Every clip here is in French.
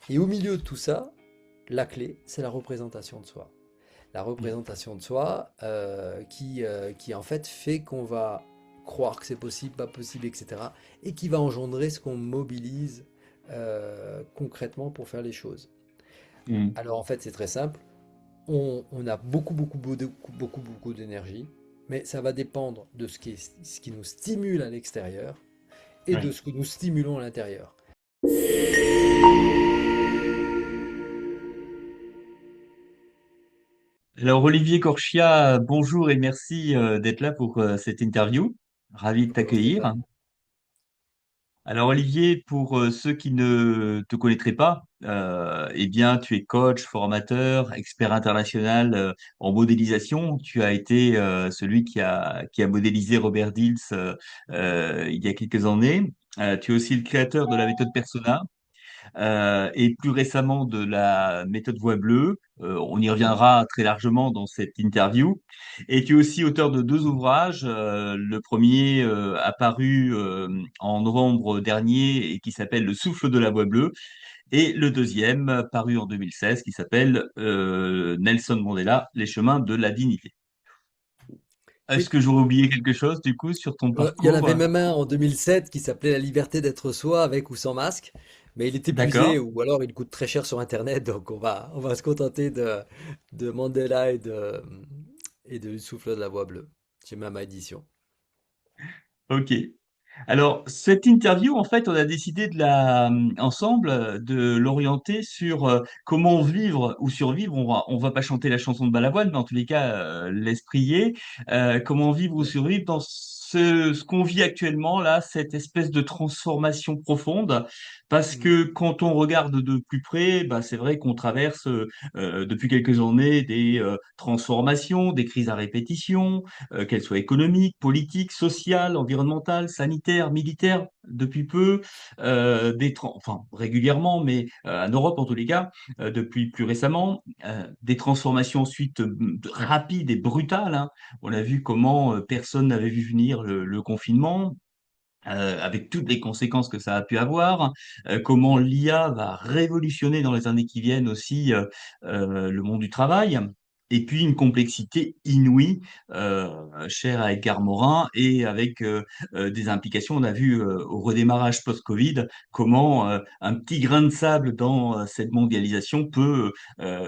Et au milieu de tout ça, la clé, c'est la représentation de soi. La Mm. représentation de soi qui en fait fait qu'on va croire que c'est possible, pas possible, etc. Et qui va engendrer ce qu'on mobilise concrètement pour faire les choses. Mm. Alors en fait, c'est très simple. On a beaucoup d'énergie, mais ça va dépendre de ce qui nous stimule à l'extérieur et de Ouais. ce que nous stimulons à l'intérieur. Alors Olivier Corchia, bonjour et merci d'être là pour cette interview. Ravi de Bonjour t'accueillir. Stéphane. Alors Olivier, pour ceux qui ne te connaîtraient pas, eh bien tu es coach, formateur, expert international en modélisation. Tu as été celui qui a modélisé Robert Dills il y a quelques années. Tu es aussi le créateur de la méthode Persona et plus récemment de la méthode Voix bleue. On y reviendra très largement dans cette interview. Et tu es aussi auteur de deux ouvrages. Le premier apparu en novembre dernier et qui s'appelle Le souffle de la Voix bleue. Et le deuxième paru en 2016 qui s'appelle Nelson Mandela, Les chemins de la dignité. Est-ce Oui, que j'aurais oublié quelque chose du coup sur ton il y en avait parcours? même un en 2007 qui s'appelait La liberté d'être soi avec ou sans masque, mais il est épuisé D'accord. ou alors il coûte très cher sur Internet, donc on va se contenter de Mandela et de Souffle de la Voix bleue. J'ai même ma édition. Ok. Alors, cette interview, en fait, on a décidé ensemble de l'orienter sur comment vivre ou survivre. On va pas chanter la chanson de Balavoine, mais en tous les cas, l'esprit y est. Comment vivre ou Ouais. survivre dans ce qu'on vit actuellement, là, cette espèce de transformation profonde. Parce Mm. que quand on regarde de plus près, bah, c'est vrai qu'on traverse depuis quelques années des transformations, des crises à répétition, qu'elles soient économiques, politiques, sociales, environnementales, sanitaires, militaires, depuis peu, enfin régulièrement, mais en Europe en tous les cas, depuis plus récemment, des transformations ensuite rapides et brutales, hein. On a vu comment personne n'avait vu venir le confinement. Avec toutes les conséquences que ça a pu avoir, comment l'IA va révolutionner dans les années qui viennent aussi le monde du travail, et puis une complexité inouïe, chère à Edgar Morin, et avec des implications. On a vu au redémarrage post-Covid comment un petit grain de sable dans cette mondialisation peut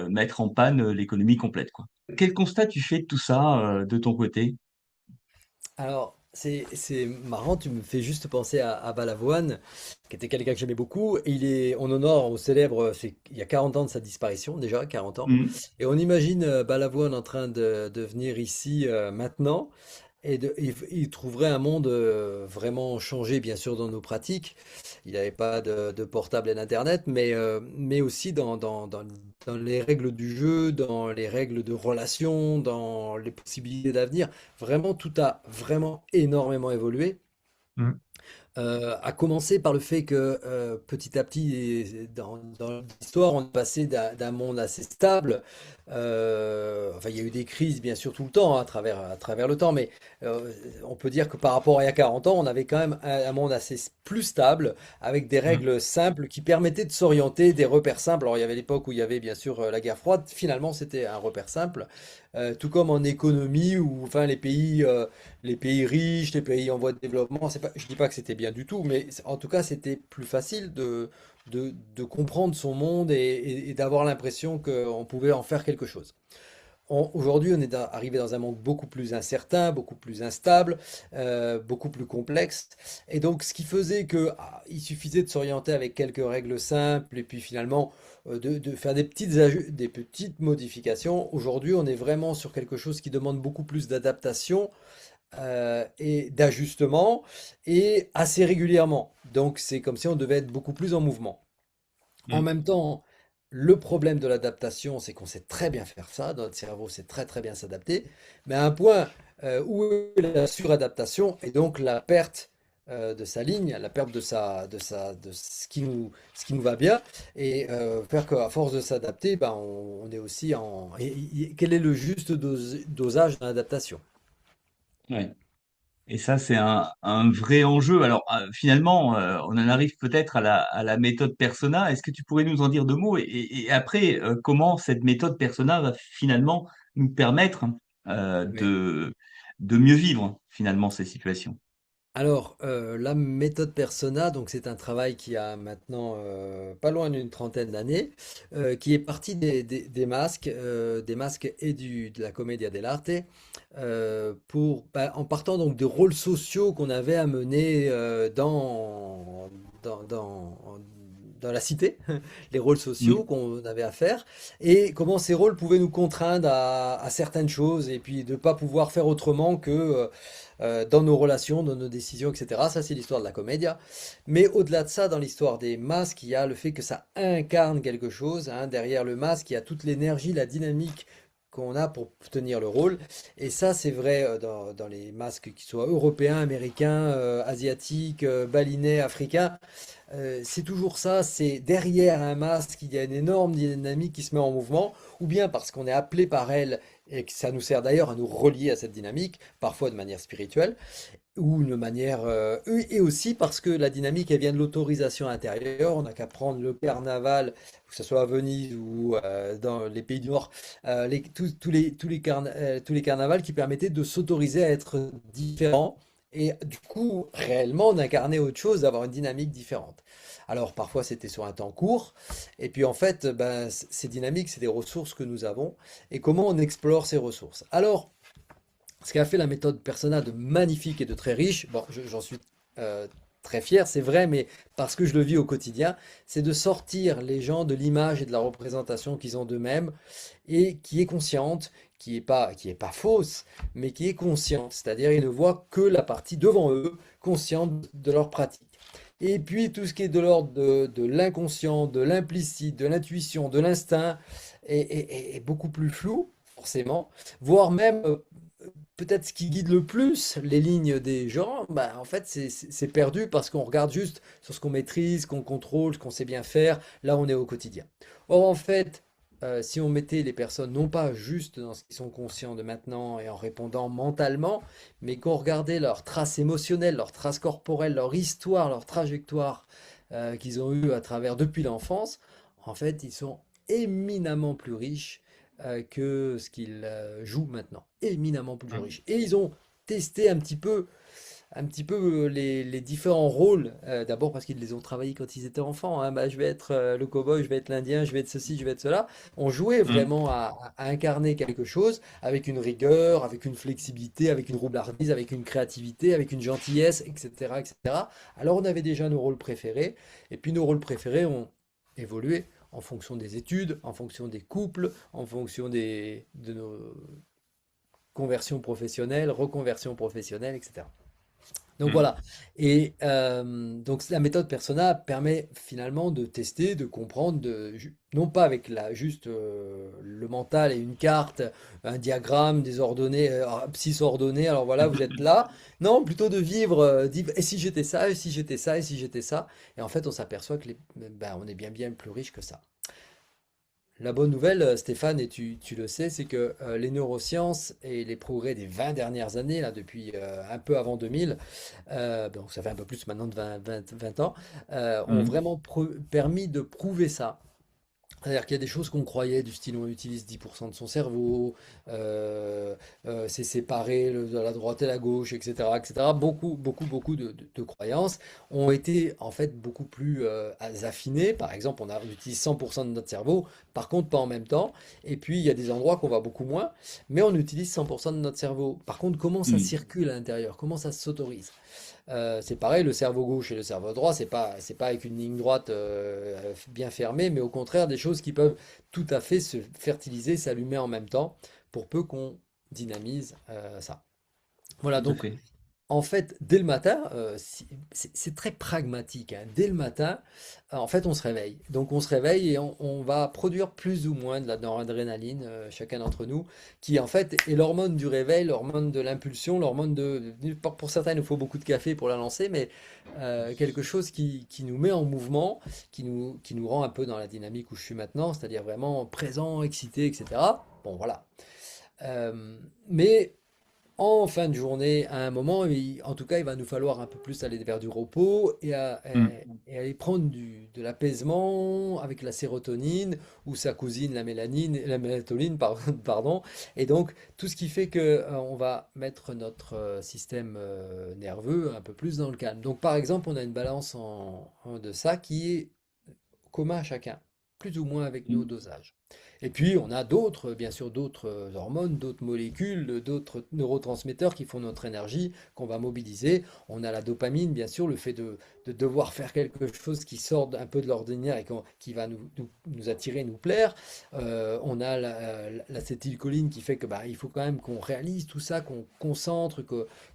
mettre en panne l'économie complète, quoi. Quel constat tu fais de tout ça de ton côté? Alors, c'est marrant, tu me fais juste penser à Balavoine, qui était quelqu'un que j'aimais beaucoup. Et on honore au célèbre, il y a 40 ans de sa disparition, déjà, 40 ans. Mm. Et on imagine Balavoine en train de venir ici maintenant. Il trouverait un monde vraiment changé, bien sûr, dans nos pratiques. Il n'y avait pas de portable et d'Internet, mais aussi dans les règles du jeu, dans les règles de relation, dans les possibilités d'avenir. Vraiment, tout a vraiment énormément évolué. Mm. À commencer par le fait que petit à petit, dans l'histoire, on est passé d'un monde assez stable. Enfin, il y a eu des crises, bien sûr, tout le temps, hein, à travers le temps, mais euh, on peut dire que par rapport à il y a 40 ans, on avait quand même un monde assez plus stable, avec des Mm. règles simples qui permettaient de s'orienter, des repères simples. Alors, il y avait l'époque où il y avait, bien sûr, la guerre froide. Finalement, c'était un repère simple. Tout comme en économie, où enfin, les pays riches, les pays en voie de développement, c'est pas, je dis pas que c'était bien du tout, mais en tout cas, c'était plus facile de comprendre son monde et d'avoir l'impression qu'on pouvait en faire quelque chose. Aujourd'hui, on est arrivé dans un monde beaucoup plus incertain, beaucoup plus instable, beaucoup plus complexe. Et donc, ce qui faisait que il suffisait de s'orienter avec quelques règles simples et puis finalement de faire des petites modifications. Aujourd'hui, on est vraiment sur quelque chose qui demande beaucoup plus d'adaptation et d'ajustement et assez régulièrement. Donc c'est comme si on devait être beaucoup plus en mouvement. En Mm. même temps, le problème de l'adaptation, c'est qu'on sait très bien faire ça, notre cerveau sait très très bien s'adapter, mais à un point où est la suradaptation et donc la perte de sa ligne, la perte de ce qui nous va bien, et faire qu'à force de s'adapter, ben, on est aussi quel est le juste dosage dans l'adaptation? Ouais. Et ça, c'est un vrai enjeu. Alors, finalement, on en arrive peut-être à la méthode Persona. Est-ce que tu pourrais nous en dire deux mots? Et après, comment cette méthode Persona va finalement nous permettre de mieux vivre finalement ces situations? Alors, la méthode Persona, donc c'est un travail qui a maintenant pas loin d'une trentaine d'années, qui est parti des masques et de la commedia dell'arte, en partant donc de rôles sociaux qu'on avait à mener dans, dans, dans la cité, les rôles sociaux Mm. qu'on avait à faire, et comment ces rôles pouvaient nous contraindre à certaines choses, et puis de ne pas pouvoir faire autrement que dans nos relations, dans nos décisions, etc. Ça, c'est l'histoire de la comédia. Mais au-delà de ça, dans l'histoire des masques, il y a le fait que ça incarne quelque chose, hein. Derrière le masque, il y a toute l'énergie, la dynamique qu'on a pour tenir le rôle. Et ça, c'est vrai dans les masques qui soient européens, américains, asiatiques, balinais, africains. C'est toujours ça, c'est derrière un masque, il y a une énorme dynamique qui se met en mouvement, ou bien parce qu'on est appelé par elle et que ça nous sert d'ailleurs à nous relier à cette dynamique, parfois de manière spirituelle, ou de manière... et aussi parce que la dynamique, elle vient de l'autorisation intérieure. On n'a qu'à prendre le carnaval, que ce soit à Venise ou dans les pays du Nord, tous les carnavals qui permettaient de s'autoriser à être différents. Et du coup, réellement, d'incarner autre chose, d'avoir une dynamique différente. Alors parfois c'était sur un temps court, et puis en fait, ben, ces dynamiques, c'est des ressources que nous avons, et comment on explore ces ressources. Alors, ce qu'a fait la méthode Persona de magnifique et de très riche, bon, j'en suis euh, très fier, c'est vrai, mais parce que je le vis au quotidien, c'est de sortir les gens de l'image et de la représentation qu'ils ont d'eux-mêmes et qui est consciente, qui est pas fausse, mais qui est consciente, c'est-à-dire ils ne voient que la partie devant eux, consciente de leur pratique. Et puis tout ce qui est de l'ordre de l'inconscient, de l'implicite, de l'intuition, de l'instinct est beaucoup plus flou, forcément, voire même peut-être ce qui guide le plus les lignes des gens, bah, en fait, c'est perdu parce qu'on regarde juste sur ce qu'on maîtrise, qu'on contrôle, ce qu'on sait bien faire. Là, on est au quotidien. Or, en fait, si on mettait les personnes non pas juste dans ce qu'ils sont conscients de maintenant et en répondant mentalement, mais qu'on regardait leurs traces émotionnelles, leurs traces corporelles, leur histoire, leur trajectoire qu'ils ont eue à travers depuis l'enfance, en fait, ils sont éminemment plus riches que ce qu'ils jouent maintenant, éminemment plus riche. Et ils ont testé un petit peu les différents rôles, d'abord parce qu'ils les ont travaillés quand ils étaient enfants, hein. Bah, je vais être le cow-boy, je vais être l'Indien, je vais être ceci, je vais être cela. On jouait Mm. vraiment à incarner quelque chose avec une rigueur, avec une flexibilité, avec une roublardise, avec une créativité, avec une gentillesse, etc., etc. Alors on avait déjà nos rôles préférés, et puis nos rôles préférés ont évolué en fonction des études, en fonction des couples, en fonction de nos conversions professionnelles, reconversions professionnelles, etc. Donc Mm. voilà. Et donc la méthode Persona permet finalement de tester, de comprendre, non pas avec juste le mental et une carte, un diagramme, des ordonnées, 6 ordonnées, alors voilà, vous êtes là. Non, plutôt de vivre, et si j'étais ça, et si j'étais ça, et si j'étais ça. Et en fait, on s'aperçoit que ben, on est bien bien plus riche que ça. La bonne nouvelle, Stéphane, et tu le sais, c'est que les neurosciences et les progrès des 20 dernières années, là, depuis un peu avant 2000, donc ça fait un peu plus maintenant de 20 ans, ont Mm. vraiment permis de prouver ça. C'est-à-dire qu'il y a des choses qu'on croyait, du style on utilise 10% de son cerveau, c'est séparé de la droite et la gauche, etc., etc. Beaucoup, beaucoup, beaucoup de croyances ont été en fait beaucoup plus affinées. Par exemple, on utilise 100% de notre cerveau, par contre pas en même temps. Et puis il y a des endroits qu'on va beaucoup moins, mais on utilise 100% de notre cerveau. Par contre, comment ça Mm. circule à l'intérieur? Comment ça s'autorise? C'est pareil, le cerveau gauche et le cerveau droit, c'est pas avec une ligne droite bien fermée, mais au contraire des choses qui peuvent tout à fait se fertiliser, s'allumer en même temps, pour peu qu'on dynamise ça. Voilà, Tout à donc fait. en fait, dès le matin, c'est très pragmatique, hein. Dès le matin, en fait, on se réveille. Donc, on se réveille et on va produire plus ou moins de la noradrénaline, chacun d'entre nous, qui en fait est l'hormone du réveil, l'hormone de l'impulsion, l'hormone pour certains, il nous faut beaucoup de café pour la lancer, mais quelque chose qui nous met en mouvement, qui nous rend un peu dans la dynamique où je suis maintenant, c'est-à-dire vraiment présent, excité, etc. Bon, voilà. Mais en fin de journée, à un moment, en tout cas, il va nous falloir un peu plus aller vers du repos Mm. et aller prendre de l'apaisement avec la sérotonine ou sa cousine, la mélatonine, pardon. Et donc, tout ce qui fait que, on va mettre notre système nerveux un peu plus dans le calme. Donc, par exemple, on a une balance de ça qui est commun à chacun, plus ou moins avec nos Mm. dosages. Et puis, on a d'autres, bien sûr, d'autres hormones, d'autres molécules, d'autres neurotransmetteurs qui font notre énergie, qu'on va mobiliser. On a la dopamine, bien sûr, le fait de devoir faire quelque chose qui sort un peu de l'ordinaire et qui va nous attirer, nous plaire. On a l'acétylcholine qui fait que bah, il faut quand même qu'on réalise tout ça, qu'on concentre,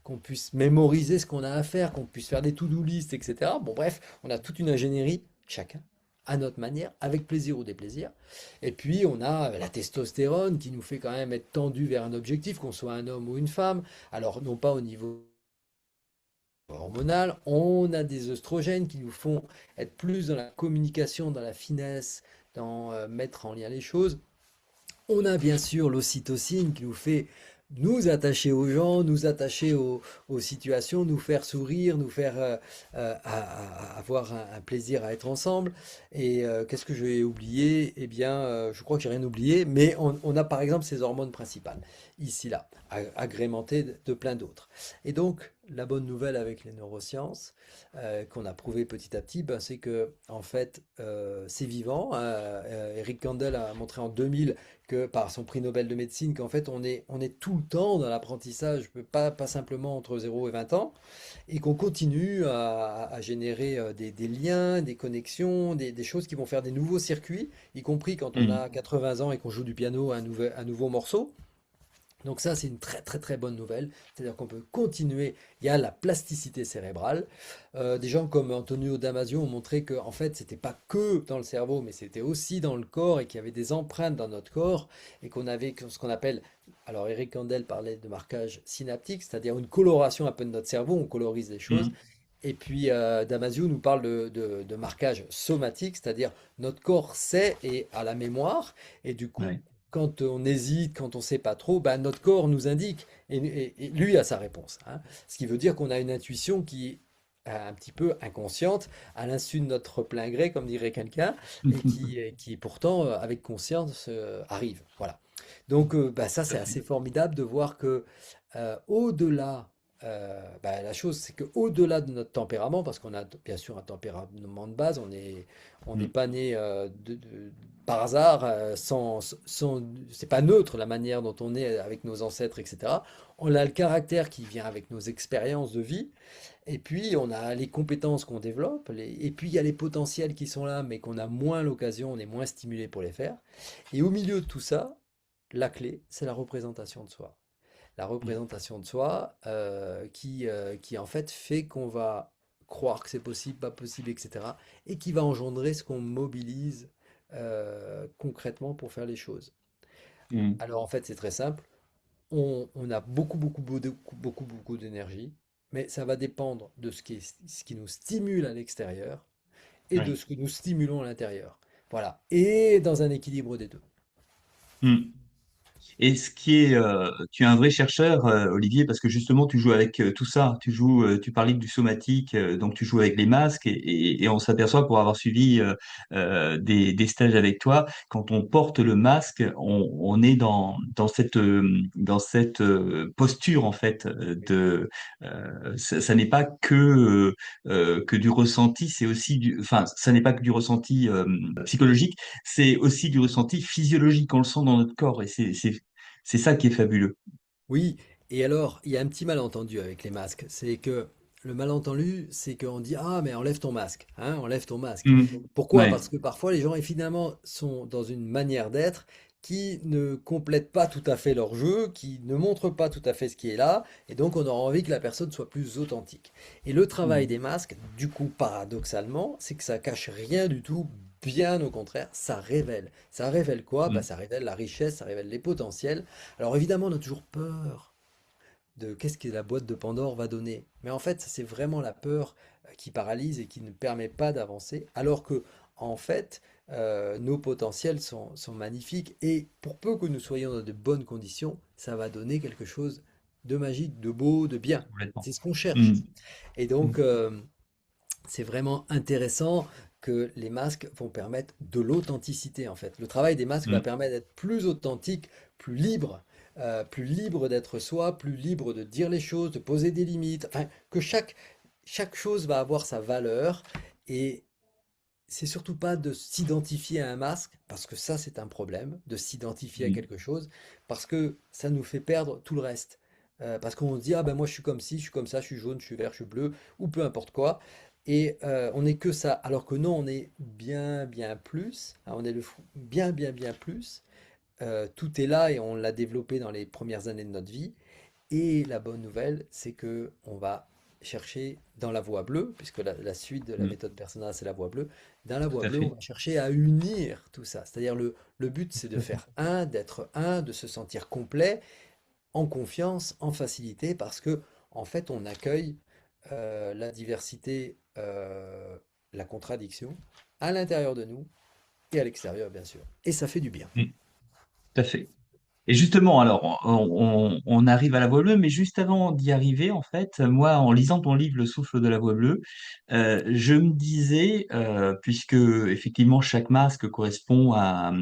qu'on puisse mémoriser ce qu'on a à faire, qu'on puisse faire des to-do list, etc. Bon, bref, on a toute une ingénierie, chacun à notre manière, avec plaisir ou déplaisir. Et puis, on a la testostérone qui nous fait quand même être tendu vers un objectif, qu'on soit un homme ou une femme. Alors, non pas au niveau hormonal, on a des œstrogènes qui nous font être plus dans la communication, dans la finesse, dans mettre en lien les choses. On a bien sûr l'ocytocine qui nous fait nous attacher aux gens, nous attacher aux situations, nous faire sourire, nous faire avoir un plaisir à être ensemble. Et qu'est-ce que je vais oublier? Eh bien, je crois que j'ai rien oublié, mais on a par exemple ces hormones principales, ici, là, agrémentées de plein d'autres. Et donc, la bonne nouvelle avec les neurosciences, qu'on a prouvé petit à petit, ben, c'est que en fait, c'est vivant. Eric Kandel a montré en 2000 que par son prix Nobel de médecine, qu'en fait on est tout le temps dans l'apprentissage, pas simplement entre 0 et 20 ans, et qu'on continue à générer des liens, des connexions, des choses qui vont faire des nouveaux circuits, y compris quand on Mm. a 80 ans et qu'on joue du piano un nouveau morceau. Donc ça, c'est une très très très bonne nouvelle. C'est-à-dire qu'on peut continuer. Il y a la plasticité cérébrale. Des gens comme Antonio Damasio ont montré que en fait, c'était pas que dans le cerveau, mais c'était aussi dans le corps et qu'il y avait des empreintes dans notre corps et qu'on avait ce qu'on appelle. Alors Eric Kandel parlait de marquage synaptique, c'est-à-dire une coloration un peu de notre cerveau. On colorise les choses. Mm. Et puis Damasio nous parle de marquage somatique, c'est-à-dire notre corps sait et a la mémoire, et du coup, Ouais. quand on hésite, quand on ne sait pas trop, bah, notre corps nous indique, et lui a sa réponse, hein. Ce qui veut dire qu'on a une intuition qui est un petit peu inconsciente, à l'insu de notre plein gré, comme dirait quelqu'un, et qui pourtant, avec conscience, arrive. Voilà. Donc bah, ça, Tout à c'est fait. assez formidable de voir que au-delà bah, la chose, c'est qu'au-delà de notre tempérament, parce qu'on a bien sûr un tempérament de base, on n'est Mm. pas né par hasard, c'est pas neutre la manière dont on est avec nos ancêtres, etc. On a le caractère qui vient avec nos expériences de vie, et puis on a les compétences qu'on développe, et puis il y a les potentiels qui sont là, mais qu'on a moins l'occasion, on est moins stimulé pour les faire. Et au milieu de tout ça, la clé, c'est la représentation de soi, la représentation de soi qui en fait fait qu'on va croire que c'est possible, pas possible, etc. Et qui va engendrer ce qu'on mobilise concrètement pour faire les choses. Mm. Alors en fait, c'est très simple. On a beaucoup d'énergie, mais ça va dépendre de ce qui nous stimule à l'extérieur et de Ouais. ce que nous stimulons à l'intérieur. Voilà. Et dans un équilibre des deux. Mm. Et ce qui est, tu es un vrai chercheur, Olivier, parce que justement, tu joues avec tout ça. Tu joues, tu parlais du somatique, donc tu joues avec les masques, et on s'aperçoit pour avoir suivi des stages avec toi, quand on porte le masque, on est dans cette posture en fait ça n'est pas que du ressenti, c'est aussi enfin, ça n'est pas que du ressenti psychologique, c'est aussi du ressenti physiologique, on le sent dans notre corps, et c'est ça qui est fabuleux. Oui, et alors, il y a un petit malentendu avec les masques. C'est que le malentendu, c'est qu'on dit, ah, mais enlève ton masque, hein, enlève ton masque. Mm. Pourquoi? Ouais. Parce que parfois, les gens, et finalement, sont dans une manière d'être qui ne complète pas tout à fait leur jeu, qui ne montre pas tout à fait ce qui est là, et donc on aura envie que la personne soit plus authentique. Et le travail Mm. des masques, du coup, paradoxalement, c'est que ça cache rien du tout, bien au contraire, ça révèle. Ça révèle quoi? Bah, Mm. ça révèle la richesse, ça révèle les potentiels. Alors évidemment, on a toujours peur de qu'est-ce que la boîte de Pandore va donner. Mais en fait, c'est vraiment la peur qui paralyse et qui ne permet pas d'avancer, alors que en fait, nos potentiels sont magnifiques et pour peu que nous soyons dans de bonnes conditions, ça va donner quelque chose de magique, de beau, de bien. Complètement. C'est ce qu'on cherche. Mm. Et Mm. donc, c'est vraiment intéressant que les masques vont permettre de l'authenticité en fait. Le travail des masques va Mm. permettre d'être plus authentique, plus libre d'être soi, plus libre de dire les choses, de poser des limites, enfin que chaque chose va avoir sa valeur et c'est surtout pas de s'identifier à un masque, parce que ça c'est un problème, de s'identifier à Mm. quelque chose, parce que ça nous fait perdre tout le reste. Parce qu'on se dit, ah ben moi je suis comme ci, je suis comme ça, je suis jaune, je suis vert, je suis bleu, ou peu importe quoi. Et on n'est que ça, alors que non, on est bien, bien plus, hein, on est bien, bien, bien plus. Tout est là et on l'a développé dans les premières années de notre vie. Et la bonne nouvelle, c'est que on va chercher dans la voie bleue, puisque la suite de la Mm. méthode Persona, c'est la voie bleue. Dans la Tout voie à bleue, on fait. va chercher à unir tout ça. C'est-à-dire le but, c'est de faire un, d'être un, de se sentir complet, en confiance, en facilité, parce que en fait, on accueille la diversité, la contradiction à l'intérieur de nous et à l'extérieur, bien sûr. Et ça fait du bien. Mm. Tout à fait. Et justement, alors, on arrive à la voie bleue, mais juste avant d'y arriver, en fait, moi, en lisant ton livre Le souffle de la voie bleue, je me disais, puisque effectivement chaque masque correspond à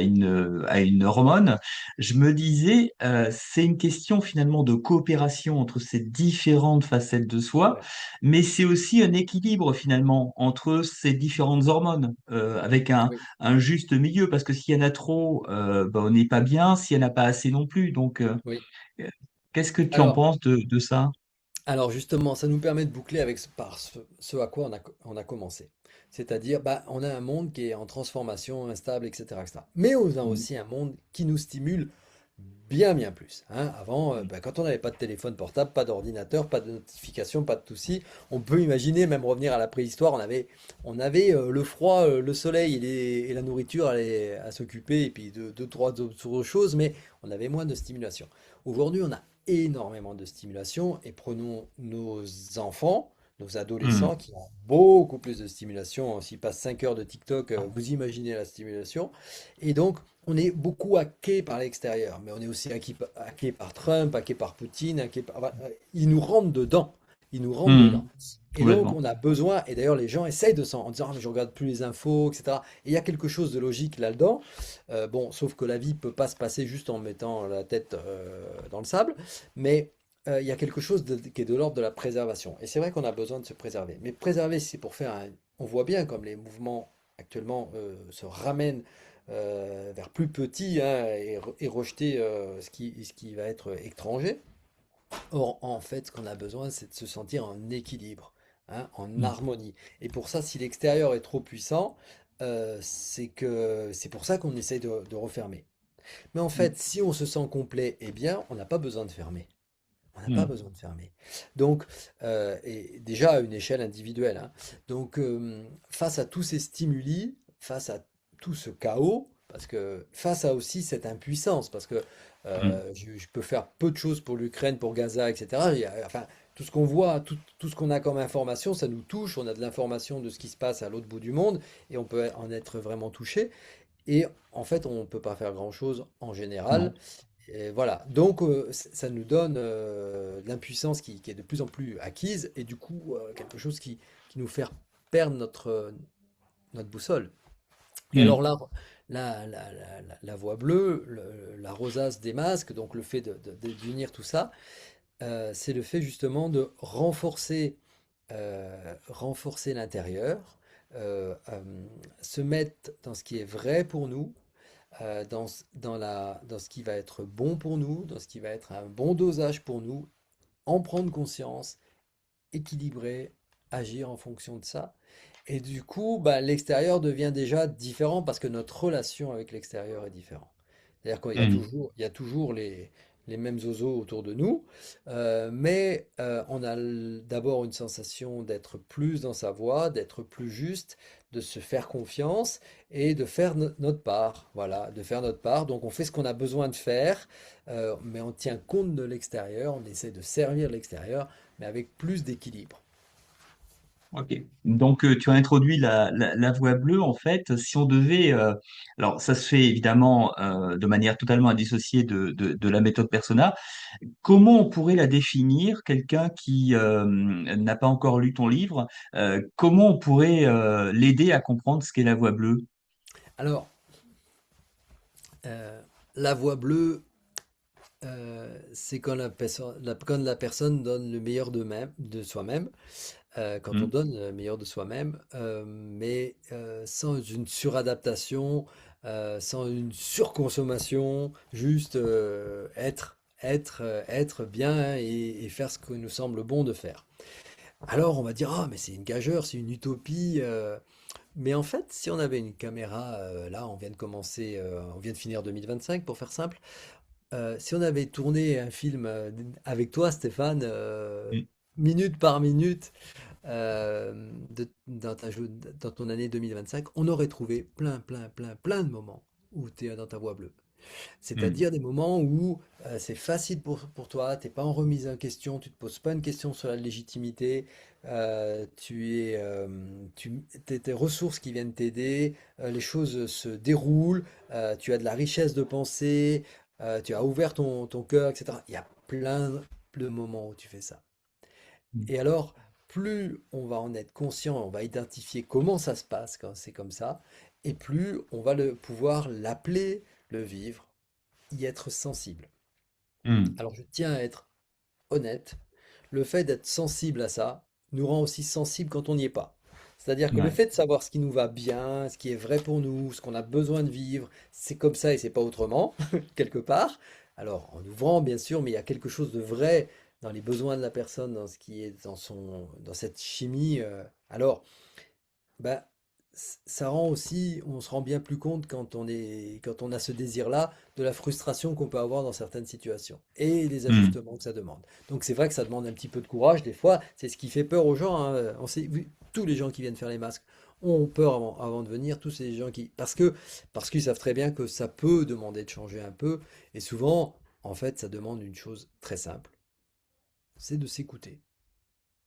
une hormone, je me disais, c'est une question finalement de coopération entre ces différentes facettes de soi, Ouais. mais c'est aussi un équilibre finalement entre ces différentes hormones, avec Oui, un juste milieu, parce que s'il y en a trop, bah, on n'est pas bien, s'il n'y en a pas assez non plus. Donc, oui. euh, qu'est-ce que tu en Alors, penses de ça? Alors justement, ça nous permet de boucler avec ce à quoi on a commencé. C'est-à-dire, bah, on a un monde qui est en transformation, instable, etc., etc. Mais on a Mm. aussi un monde qui nous stimule bien, bien plus, hein. Avant, Mm. bah, quand on n'avait pas de téléphone portable, pas d'ordinateur, pas de notification, pas de tout ci, on peut imaginer, même revenir à la préhistoire, on avait le froid, le soleil et la nourriture à s'occuper, et puis deux, trois autres choses, mais on avait moins de stimulation. Aujourd'hui, on a énormément de stimulation et prenons nos enfants, nos adolescents Mm. qui ont beaucoup plus de stimulation. S'ils passent 5 heures de TikTok, vous imaginez la stimulation. Et donc, on est beaucoup hacké par l'extérieur, mais on est aussi hacké par Trump, hacké par Poutine, enfin, ils nous rentrent dedans. Ils nous rentrent dedans. Mm. Et donc, Complètement. on a besoin, et d'ailleurs, les gens essayent en disant, ah, mais je regarde plus les infos, etc. Et il y a quelque chose de logique là-dedans. Bon, sauf que la vie peut pas se passer juste en mettant la tête dans le sable, mais il y a quelque chose qui est de l'ordre de la préservation. Et c'est vrai qu'on a besoin de se préserver. Mais préserver, c'est pour faire un... On voit bien comme les mouvements actuellement se ramènent vers plus petit, hein, et rejeter ce qui va être étranger. Or, en fait, ce qu'on a besoin, c'est de se sentir en équilibre, hein, en Mm. harmonie. Et pour ça, si l'extérieur est trop puissant, c'est pour ça qu'on essaye de refermer. Mais en Mm. fait, si on se sent complet et bien, on n'a pas besoin de fermer. On n'a pas Mm. besoin de fermer. Donc, et déjà à une échelle individuelle, hein. Donc, face à tous ces stimuli, face à tout ce chaos, parce que face à aussi cette impuissance, parce que Mm. je peux faire peu de choses pour l'Ukraine, pour Gaza, etc. Enfin, tout ce qu'on voit, tout ce qu'on a comme information, ça nous touche. On a de l'information de ce qui se passe à l'autre bout du monde et on peut en être vraiment touché. Et en fait, on ne peut pas faire grand-chose en général. Non. Et voilà, donc ça nous donne de l'impuissance qui est de plus en plus acquise et du coup quelque chose qui nous fait perdre notre boussole. Et Mm. alors là, la voie bleue, la rosace des masques, donc le fait d'unir tout ça, c'est le fait justement de renforcer l'intérieur, se mettre dans ce qui est vrai pour nous, dans ce qui va être bon pour nous, dans ce qui va être un bon dosage pour nous, en prendre conscience, équilibrer, agir en fonction de ça. Et du coup, bah, l'extérieur devient déjà différent parce que notre relation avec l'extérieur est différente. C'est-à-dire Mm. il y a toujours les mêmes oiseaux autour de nous, mais on a d'abord une sensation d'être plus dans sa voie, d'être plus juste, de se faire confiance et de faire notre part. Voilà, de faire notre part. Donc on fait ce qu'on a besoin de faire, mais on tient compte de l'extérieur, on essaie de servir l'extérieur, mais avec plus d'équilibre. Ok. Donc, tu as introduit la voie bleue. En fait, si on devait, alors ça se fait évidemment de manière totalement indissociée de la méthode Persona. Comment on pourrait la définir, quelqu'un qui n'a pas encore lu ton livre, comment on pourrait l'aider à comprendre ce qu'est la voie bleue? Alors, la voie bleue, c'est quand quand la personne donne le meilleur de soi-même, quand on Hmm. donne le meilleur de soi-même, mais sans une suradaptation, sans une surconsommation, juste être bien et faire ce que nous semble bon de faire. Alors on va dire, ah, mais c'est une gageure, c'est une utopie. Mais en fait, si on avait une caméra, là, on vient de finir 2025 pour faire simple. Si on avait tourné un film avec toi, Stéphane, Hmm. minute par minute, dans ton année 2025, on aurait trouvé plein de moments où tu es dans ta voie bleue. Hmm. C'est-à-dire des moments où c'est facile pour toi, t'es pas en remise en question, tu te poses pas une question sur la légitimité, t'es tes ressources qui viennent t'aider, les choses se déroulent, tu as de la richesse de pensée, tu as ouvert ton cœur, etc. Il y a plein de moments où tu fais ça. Hmm. Et alors, plus on va en être conscient, on va identifier comment ça se passe quand c'est comme ça, et plus on va pouvoir l'appeler, le vivre, y être sensible. Hmm. Alors je tiens à être honnête, le fait d'être sensible à ça nous rend aussi sensible quand on n'y est pas. C'est-à-dire que le Ouais. fait de savoir ce qui nous va bien, ce qui est vrai pour nous, ce qu'on a besoin de vivre, c'est comme ça et c'est pas autrement, quelque part. Alors en ouvrant bien sûr, mais il y a quelque chose de vrai dans les besoins de la personne, dans ce qui est dans cette chimie. Alors bah, ça rend aussi, on se rend bien plus compte quand on a ce désir-là, de la frustration qu'on peut avoir dans certaines situations et les Hmm. ajustements que ça demande. Donc c'est vrai que ça demande un petit peu de courage des fois, c'est ce qui fait peur aux gens, hein. On sait, tous les gens qui viennent faire les masques ont peur avant de venir, tous ces gens parce qu'ils savent très bien que ça peut demander de changer un peu et souvent, en fait, ça demande une chose très simple, c'est de s'écouter,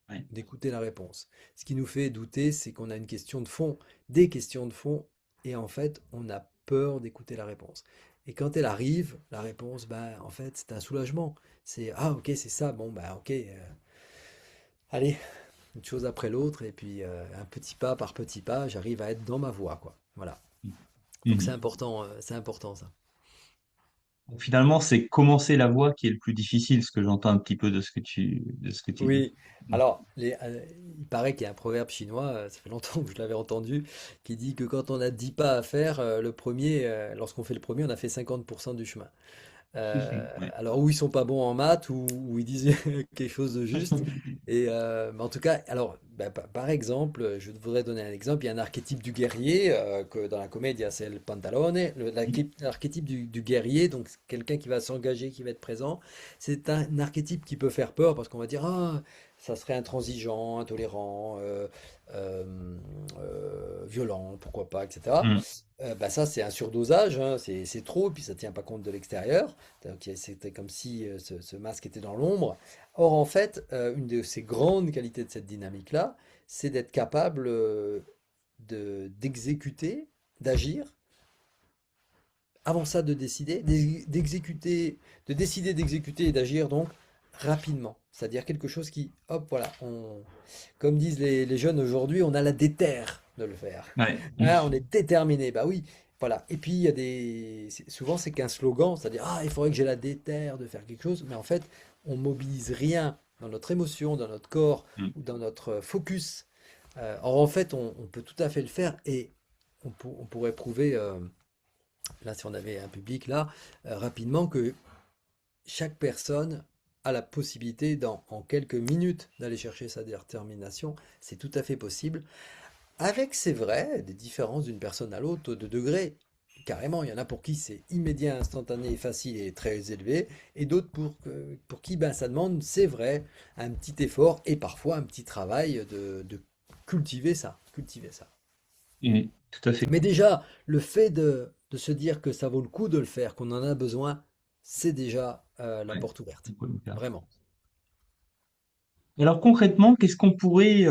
Ouais. d'écouter la réponse. Ce qui nous fait douter, c'est qu'on a une question de fond, des questions de fond, et en fait, on a peur d'écouter la réponse. Et quand elle arrive, la réponse, bah, en fait, c'est un soulagement. C'est, ah, ok, c'est ça, bon, bah, ok, allez, une chose après l'autre, et puis un petit pas par petit pas, j'arrive à être dans ma voie, quoi. Voilà. Donc Hmm. c'est important ça. Donc, finalement, c'est commencer la voie qui est le plus difficile, ce que j'entends un petit peu de ce que tu dis. Oui, alors, il paraît qu'il y a un proverbe chinois, ça fait longtemps que je l'avais entendu, qui dit que quand on a 10 pas à faire, lorsqu'on fait le premier, on a fait 50% du chemin. Ouais. Alors, ou ils sont pas bons en maths, ou ils disent quelque chose de juste. Mais en tout cas, alors, bah, par exemple, je voudrais donner un exemple. Il y a un archétype du guerrier, que dans la comédie, c'est le pantalone. L'archétype du guerrier, donc c'est quelqu'un qui va s'engager, qui va être présent. C'est un archétype qui peut faire peur parce qu'on va dire, ah, ça serait intransigeant, intolérant, violent, pourquoi pas, etc. Hmm. Bah ça, c'est un surdosage, hein, c'est trop, et puis ça tient pas compte de l'extérieur. Donc, c'était comme si ce masque était dans l'ombre. Or, en fait, une de ces grandes qualités de cette dynamique-là, c'est d'être capable d'exécuter, d'agir, avant ça de décider, d'exécuter, de décider d'exécuter et d'agir donc rapidement. C'est-à-dire quelque chose qui, hop, voilà, comme disent les jeunes aujourd'hui, on a la déterre de le faire. Ouais. Hein, on est déterminé, bah oui, voilà. Et puis il y a souvent c'est qu'un slogan, c'est-à-dire ah il faudrait que j'ai la déterre de faire quelque chose, mais en fait on mobilise rien dans notre émotion, dans notre corps Hmm. ou dans notre focus. Or en fait on peut tout à fait le faire et on pourrait prouver, là si on avait un public là, rapidement que chaque personne a la possibilité en quelques minutes d'aller chercher sa détermination. C'est tout à fait possible. Avec, c'est vrai, des différences d'une personne à l'autre de degré. Carrément, il y en a pour qui c'est immédiat, instantané, facile et très élevé, et d'autres pour qui ben, ça demande, c'est vrai, un petit effort et parfois un petit travail de cultiver ça, cultiver ça. Hmm. Tout à fait. Mais déjà, le fait de se dire que ça vaut le coup de le faire, qu'on en a besoin, c'est déjà la Ouais. porte ouverte. Vraiment. Alors concrètement, qu'est-ce qu'on pourrait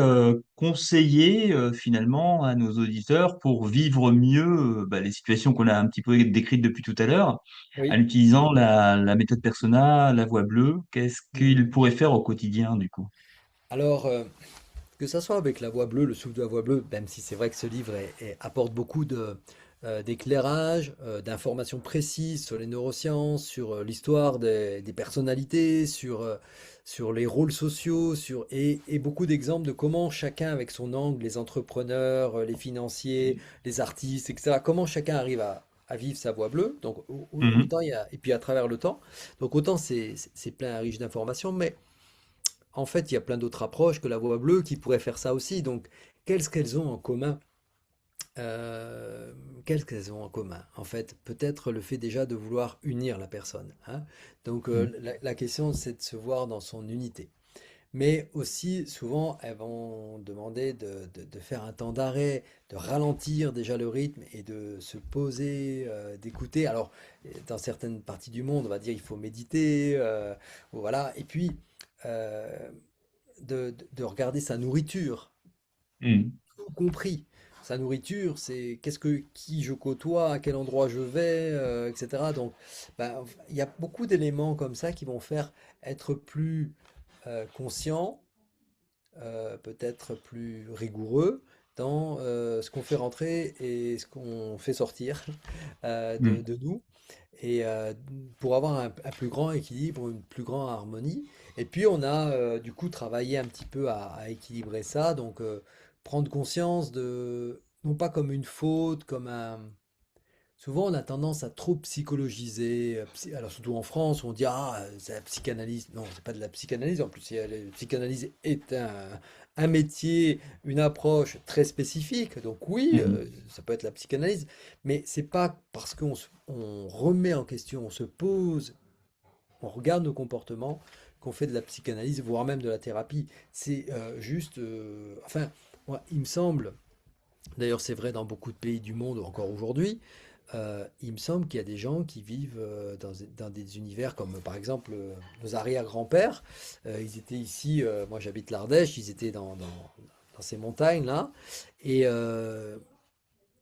conseiller finalement à nos auditeurs pour vivre mieux les situations qu'on a un petit peu décrites depuis tout à l'heure, en Oui. utilisant la méthode persona, la voix bleue? Qu'est-ce qu'ils Mhm. pourraient faire au quotidien du coup? Alors, que ça soit avec la voix bleue, le souffle de la voix bleue, même si c'est vrai que ce livre apporte beaucoup d'éclairage, d'informations précises sur les neurosciences, sur l'histoire des personnalités, sur les rôles sociaux, et beaucoup d'exemples de comment chacun, avec son angle, les entrepreneurs, les financiers, les artistes, etc., comment chacun arrive à vivre sa voix bleue. Donc, Mhm. autant il y a, et puis à travers le temps. Donc, autant c'est plein riche d'informations, mais en fait, il y a plein d'autres approches que la voix bleue qui pourraient faire ça aussi. Donc, qu'est-ce qu'elles ont en commun? Euh, Qu'est-ce qu'elles ont en commun? En fait, peut-être le fait déjà de vouloir unir la personne, hein. Donc, Mhm. la question, c'est de se voir dans son unité. Mais aussi, souvent, elles vont demander de faire un temps d'arrêt, de ralentir déjà le rythme et de se poser, d'écouter. Alors, dans certaines parties du monde, on va dire il faut méditer, voilà. Et puis, euh, de regarder sa nourriture, Mhm. tout compris. Sa nourriture, c'est qui je côtoie, à quel endroit je vais, etc. Donc, ben, il y a beaucoup d'éléments comme ça qui vont faire être plus conscient, peut-être plus rigoureux dans ce qu'on fait rentrer et ce qu'on fait sortir Mhm. de nous, et pour avoir un plus grand équilibre, une plus grande harmonie. Et puis on a du coup travaillé un petit peu à équilibrer ça, donc prendre conscience de, non pas comme une faute, comme un... Souvent, on a tendance à trop psychologiser. Alors, surtout en France, on dit, ah, c'est la psychanalyse. Non, c'est pas de la psychanalyse. En plus, la psychanalyse est un métier, une approche très spécifique. Donc, oui, Mhm. ça peut être la psychanalyse. Mais c'est pas parce on remet en question, on se pose, on regarde nos comportements qu'on fait de la psychanalyse, voire même de la thérapie. C'est juste. Enfin, moi, il me semble. D'ailleurs, c'est vrai dans beaucoup de pays du monde encore aujourd'hui. Il me semble qu'il y a des gens qui vivent dans des univers comme par exemple nos arrière-grands-pères. Ils étaient ici, moi j'habite l'Ardèche, ils étaient dans ces montagnes-là. Et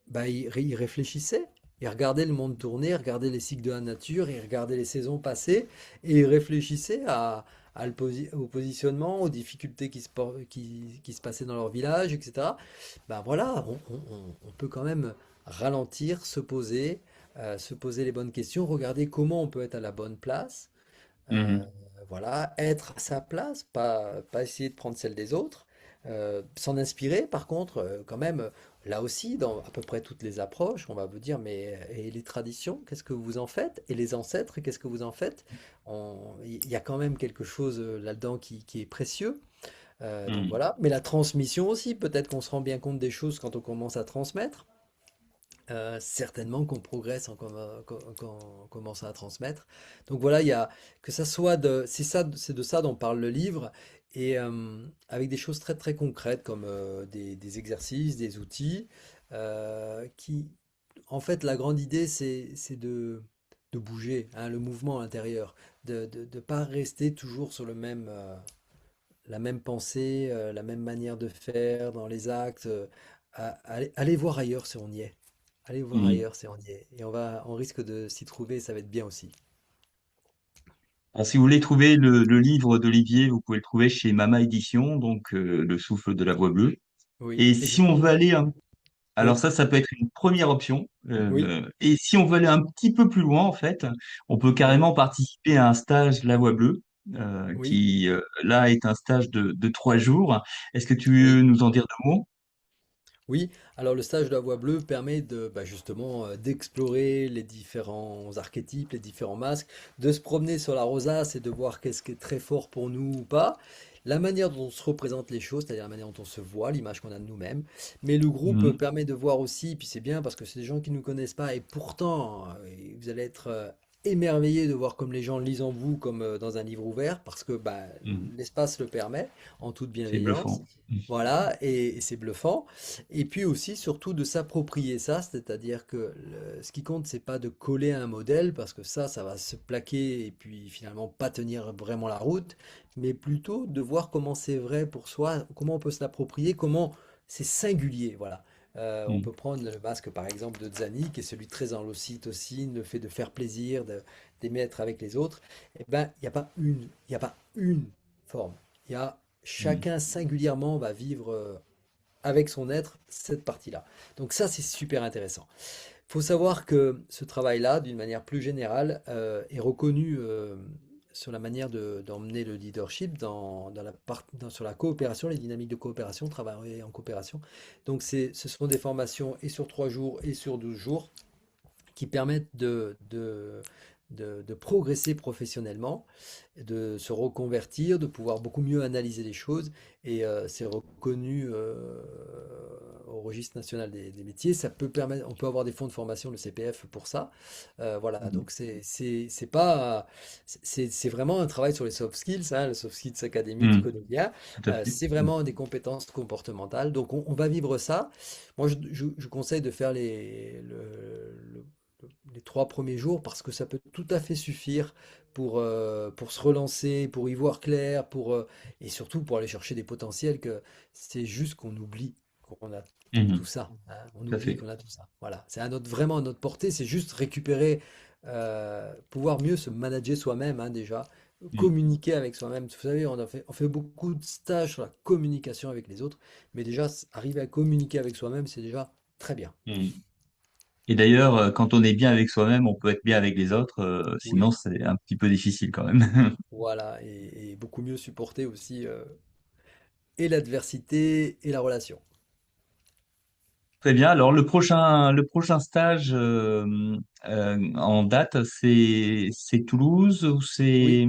bah, ils réfléchissaient. Ils regardaient le monde tourner, ils regardaient les cycles de la nature, ils regardaient les saisons passer et ils réfléchissaient au positionnement, aux difficultés qui se passaient dans leur village, etc. Ben voilà, on peut quand même ralentir, se poser les bonnes questions, regarder comment on peut être à la bonne place, euh, Mhm. voilà, être à sa place, pas essayer de prendre celle des autres. S'en inspirer, par contre, quand même, là aussi, dans à peu près toutes les approches, on va vous dire, mais et les traditions, qu'est-ce que vous en faites? Et les ancêtres, qu'est-ce que vous en faites? Il y a quand même quelque chose là-dedans qui est précieux. Donc Mhm. voilà. Mais la transmission aussi, peut-être qu'on se rend bien compte des choses quand on commence à transmettre. Certainement qu'on progresse quand on commence à transmettre. Donc voilà, il y a que ça soit c'est de ça dont parle le livre, et avec des choses très très concrètes comme des exercices, des outils, qui, en fait, la grande idée c'est de bouger, hein, le mouvement à l'intérieur, de pas rester toujours sur la même pensée, la même manière de faire dans les actes. Allez voir ailleurs si on y est. Allez voir Mhm. ailleurs si on y est. Et on risque de s'y trouver, ça va être bien aussi. Alors, si vous voulez trouver le livre d'Olivier, vous pouvez le trouver chez Mama Édition, donc Le souffle de la voix bleue. Oui. Et Et si on veut aller alors oui, ça peut être une première option. oui, Et si on veut aller un petit peu plus loin, en fait, on peut oui, carrément participer à un stage La Voix Bleue, oui, qui là est un stage de 3 jours. Est-ce que tu veux oui. nous en dire deux mots? Oui, alors le stage de la voix bleue permet de bah, justement d'explorer les différents archétypes, les différents masques, de se promener sur la rosace et de voir qu'est-ce qui est très fort pour nous ou pas, la manière dont on se représente les choses, c'est-à-dire la manière dont on se voit, l'image qu'on a de nous-mêmes. Mais le groupe permet de voir aussi, puis c'est bien parce que c'est des gens qui ne nous connaissent pas et pourtant vous allez être émerveillé de voir comme les gens lisent en vous comme dans un livre ouvert, parce que bah, Mm. l'espace le permet, en toute C'est bienveillance. bluffant. Mm. Voilà, et c'est bluffant. Et puis aussi, surtout, de s'approprier ça, c'est-à-dire que ce qui compte, c'est pas de coller un modèle, parce que ça va se plaquer et puis finalement pas tenir vraiment la route, mais plutôt de voir comment c'est vrai pour soi, comment on peut se l'approprier, comment c'est singulier, voilà. On Mm. peut prendre le masque par exemple de Dzani, qui est celui très en l'ocytocine, le fait de faire plaisir, d'aimer être avec les autres. Eh ben, il y a pas une forme. Il y a Mm. chacun singulièrement va vivre avec son être cette partie-là. Donc ça, c'est super intéressant. Il faut savoir que ce travail-là, d'une manière plus générale, est reconnu sur la manière d'emmener le leadership sur la coopération, les dynamiques de coopération, travailler en coopération. Donc ce sont des formations et sur 3 jours et sur 12 jours qui permettent de progresser professionnellement, de se reconvertir, de pouvoir beaucoup mieux analyser les choses. Et c'est reconnu au registre national des métiers. Ça peut permettre, on peut avoir des fonds de formation, le CPF, pour ça. Voilà, Mm. donc c'est pas, c'est vraiment un travail sur les soft skills, hein, le Soft Skills Academy tu Mm. connais bien. Tout à fait. C'est Mm. vraiment des compétences comportementales. Donc on va vivre ça. Moi, je conseille de faire les 3 premiers jours parce que ça peut tout à fait suffire pour se relancer, pour y voir clair, et surtout pour aller chercher des potentiels que c'est juste qu'on oublie qu'on a tout Mm. ça, hein. On Tout à oublie fait. qu'on a tout ça. Voilà, c'est vraiment à notre portée, c'est juste récupérer, pouvoir mieux se manager soi-même, hein, déjà, Mm. communiquer avec soi-même. Vous savez, on fait beaucoup de stages sur la communication avec les autres, mais déjà, arriver à communiquer avec soi-même, c'est déjà très bien. Mm. Et d'ailleurs, quand on est bien avec soi-même, on peut être bien avec les autres. Sinon, Oui, c'est un petit peu difficile quand même. voilà, et beaucoup mieux supporter aussi et l'adversité et la relation. Très bien. Alors, le prochain stage en date, c'est Toulouse ou Oui, c'est...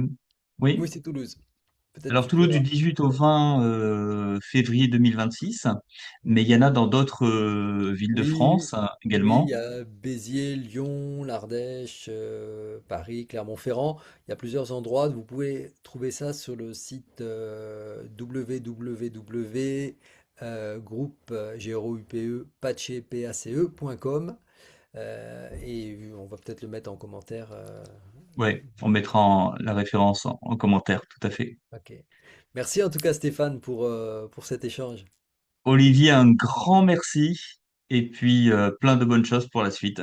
oui, Oui. c'est Toulouse. Peut-être Alors, tu peux. Toulouse du 18 au 20 février 2026, mais il y en a dans d'autres villes de Oui, France hein, oui, il également. y a Béziers, Lyon, l'Ardèche, Paris, Clermont-Ferrand. Il y a plusieurs endroits. Vous pouvez trouver ça sur le site www, groupe GROUPE pace.com, et on va peut-être le mettre en commentaire. Ouais, on Du- mettra la référence en commentaire, tout à fait. Ok. Merci en tout cas Stéphane pour cet échange. Olivier, un grand merci et puis plein de bonnes choses pour la suite.